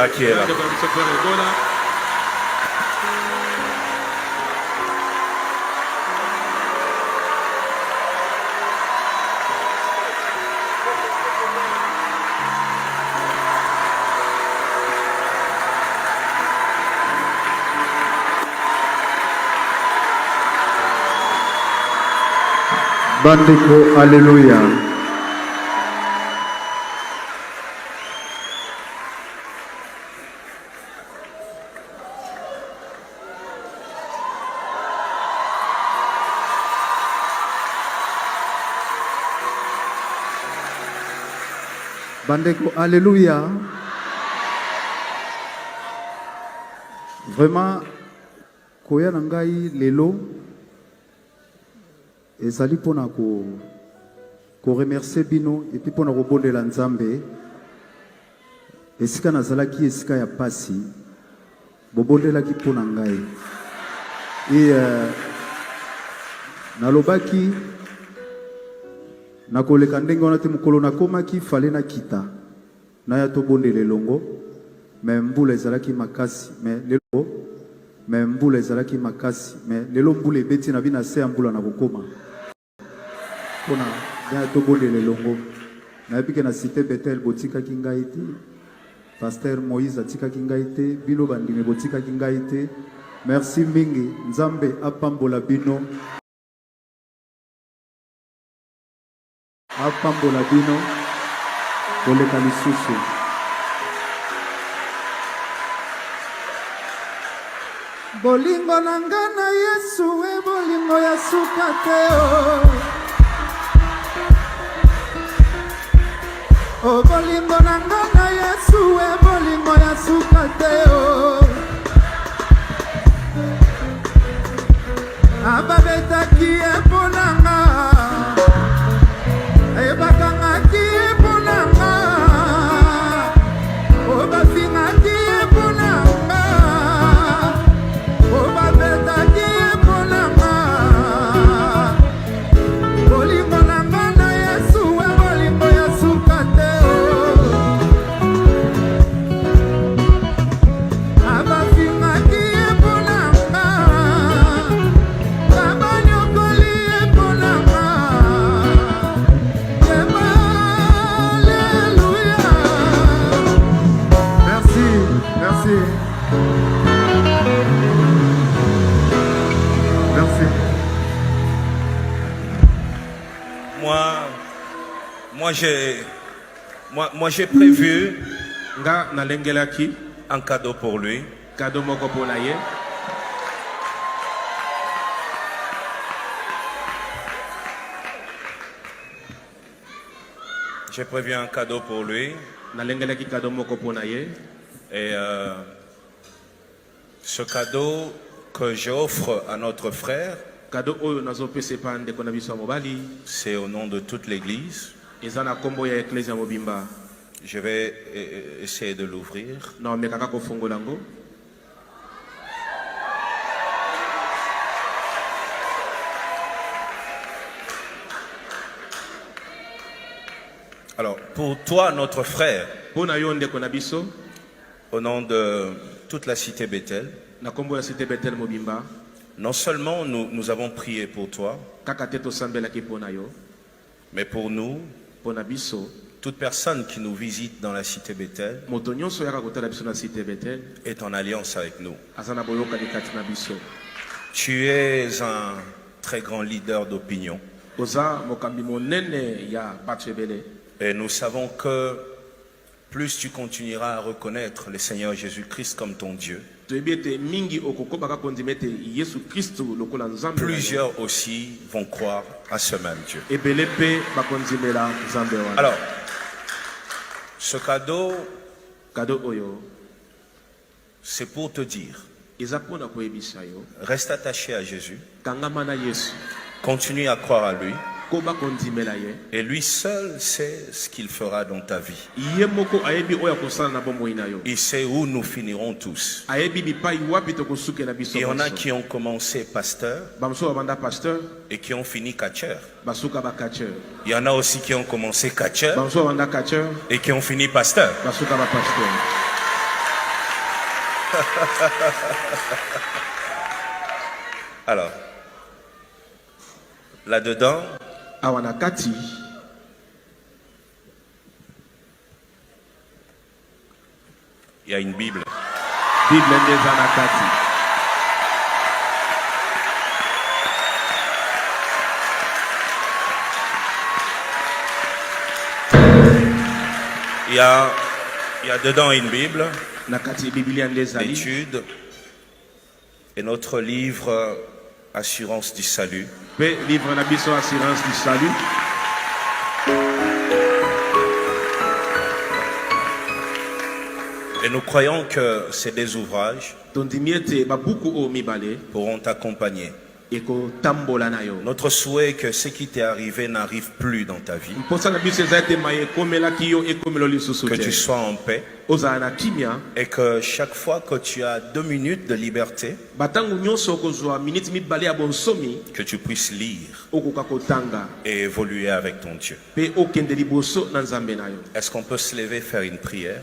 Ebola qui est là. Bandeko, alléluia. Bandeko, alléluia. Vraiment, koya nangai lelo. Ezali pona ko remercier bino et puis pona ko bondela Nzambe esika nazalaki esika ya pasi bobondelaki pona ngai et nalobaki nakoleka ndenge wana te mokolo nakomaki fale na kita na ya to bondele longo mais mbula ezalaki makasi mais lelo mais mbula ezalaki makasi mais lelo mbula ebeti na bina se ya mbula na kokoma pona ya to bondele longo na epike na cité Bethel botika kingai te pasteur Moïse atika kingai te bino bandime botika kingai te merci mingi Nzambe apambola bino koleka lisusu bolingo na nga na Yesu e bolingo ya suka te oh bolingo na nga na Yesu e bolingo ya suka te ababetaki eponanga ebakangaki eponanga obafingaki eponanga obabetaki eponanga bolingo na nga na Yesu e bolingo ya suka te abafingaki eponanga kabanyokoli eponanga alléluia. Merci, merci. Merci. Moi j'ai prévu nga nalengelaki un cadeau pour lui. cadeau moko pona ye. J'ai prévu un cadeau pour lui. Nalengelaki cadeau moko pona ye. Et ce cadeau que j'offre à notre frère, Cadeau oyo nazopesa pa ndeko na biso mobali. c'est au nom de toute l'église. Eza na kombo ya ecclesia mobimba. Je vais essayer de l'ouvrir. Na mekaka kofungola ngo. Alors, pour toi, notre frère, Pona yo ndeko na biso au nom de toute la cité Bethel, na kombo ya cité Bethel mobimba. non seulement nous avons prié pour toi, Kaka te tosambelaki pona yo. mais pour nous, Pona biso toute personne qui nous visite dans la cité Bethel moto nyonso yaka kotala biso na cité Bethel est en alliance avec nous. azana boyokani kati na biso. Tu es un très grand leader d'opinion. Oza mokambi monene ya bato ebele. Et nous savons que plus tu continueras à reconnaître le Seigneur Jésus-Christ comme ton Dieu, plusieurs aussi vont croire à ce même Dieu. Alors, ce cadeau, c'est pour te dire, reste attaché à Jésus, continue à croire à lui, et lui seul sait ce qu'il fera dans ta vie. Il sait où nous finirons tous. Il y en a qui ont commencé pasteur et qui ont fini catcheur. Il y en a aussi qui ont commencé catcheur et qui ont fini pasteur. Alors, là-dedans, awanakati il y a une Bible. Bible ndesanakati. Il y a dedans une Bible, l'étude et notre livre Assurance du Salut. Livre Assurance du Salut. Et nous croyons que ces deux ouvrages pourront t'accompagner. Notre souhait est que ce qui t'est arrivé n'arrive plus dans ta vie. Que tu sois en paix. Et que chaque fois que tu as 2 minutes de liberté, que tu puisses lire et évoluer avec ton Dieu. Est-ce qu'on peut se lever et faire une prière?